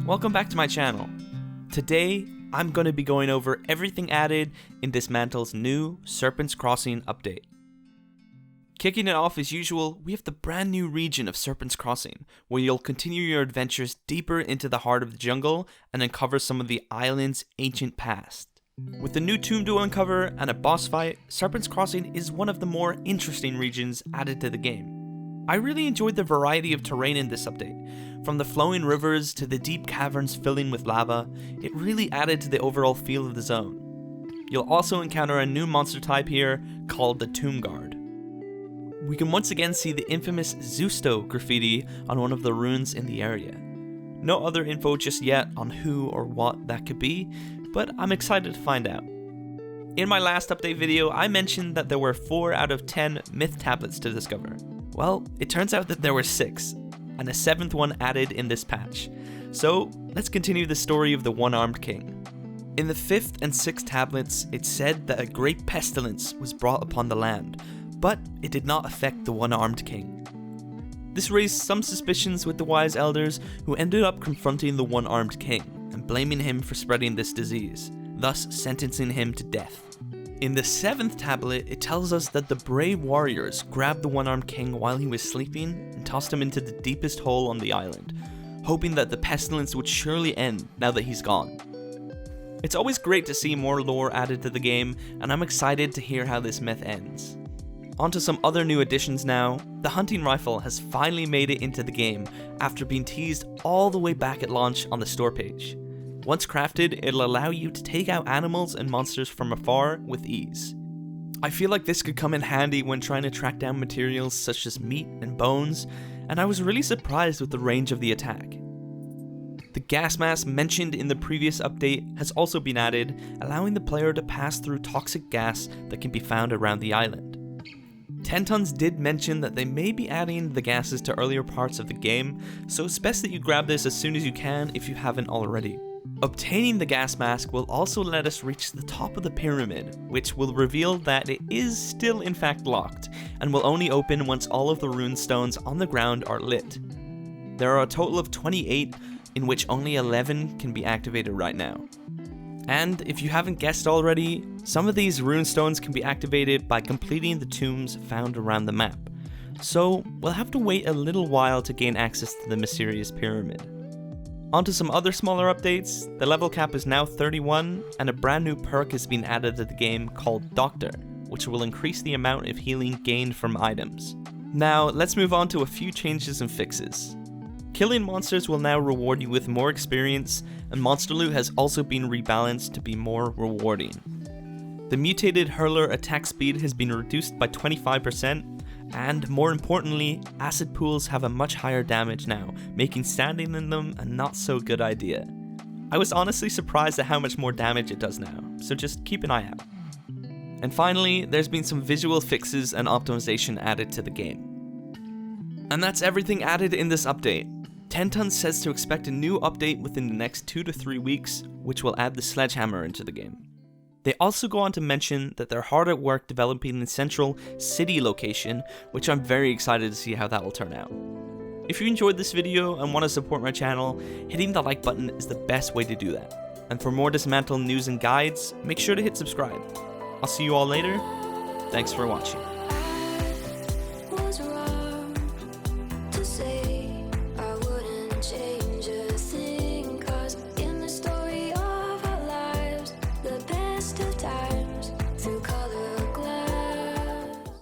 Welcome back to my channel. Today, I'm going to be going over everything added in Dysmantle's new Serpent's Crossing update. Kicking it off as usual, we have the brand new region of Serpent's Crossing, where you'll continue your adventures deeper into the heart of the jungle and uncover some of the island's ancient past. With the new tomb to uncover and a boss fight, Serpent's Crossing is one of the more interesting regions added to the game. I really enjoyed the variety of terrain in this update. From the flowing rivers to the deep caverns filling with lava, it really added to the overall feel of the zone. You'll also encounter a new monster type here called the Tomb Guard. We can once again see the infamous Zusto graffiti on one of the runes in the area. No other info just yet on who or what that could be, but I'm excited to find out. In my last update video, I mentioned that there were 4 out of 10 myth tablets to discover. Well, it turns out that there were 6, and a 7th one added in this patch. So, let's continue the story of the One-Armed King. In the 5th and 6th tablets, it said that a great pestilence was brought upon the land, but it did not affect the One-Armed King. This raised some suspicions with the wise elders, who ended up confronting the One-Armed King and blaming him for spreading this disease, thus sentencing him to death. In the 7th tablet, it tells us that the brave warriors grabbed the One-Armed King while he was sleeping and tossed him into the deepest hole on the island, hoping that the pestilence would surely end now that he's gone. It's always great to see more lore added to the game, and I'm excited to hear how this myth ends. Onto some other new additions now. The hunting rifle has finally made it into the game after being teased all the way back at launch on the store page. Once crafted, it'll allow you to take out animals and monsters from afar with ease. I feel like this could come in handy when trying to track down materials such as meat and bones, and I was really surprised with the range of the attack. The gas mask mentioned in the previous update has also been added, allowing the player to pass through toxic gas that can be found around the island. 10 Tons did mention that they may be adding the gases to earlier parts of the game, so it's best that you grab this as soon as you can if you haven't already. Obtaining the gas mask will also let us reach the top of the pyramid, which will reveal that it is still in fact locked, and will only open once all of the runestones on the ground are lit. There are a total of 28, in which only 11 can be activated right now. And if you haven't guessed already, some of these runestones can be activated by completing the tombs found around the map. So we'll have to wait a little while to gain access to the mysterious pyramid. Onto some other smaller updates. The level cap is now 31, and a brand new perk has been added to the game called Doctor, which will increase the amount of healing gained from items. Now, let's move on to a few changes and fixes. Killing monsters will now reward you with more experience, and monster loot has also been rebalanced to be more rewarding. The mutated hurler attack speed has been reduced by 25%, and more importantly, acid pools have a much higher damage now, making standing in them a not so good idea. I was honestly surprised at how much more damage it does now, so just keep an eye out. And finally, there's been some visual fixes and optimization added to the game. And that's everything added in this update. 10 Tons says to expect a new update within the next 2 to 3 weeks, which will add the sledgehammer into the game. They also go on to mention that they're hard at work developing the central city location, which I'm very excited to see how that will turn out. If you enjoyed this video and want to support my channel, hitting the like button is the best way to do that. And for more Dysmantle news and guides, make sure to hit subscribe. I'll see you all later. Thanks for watching.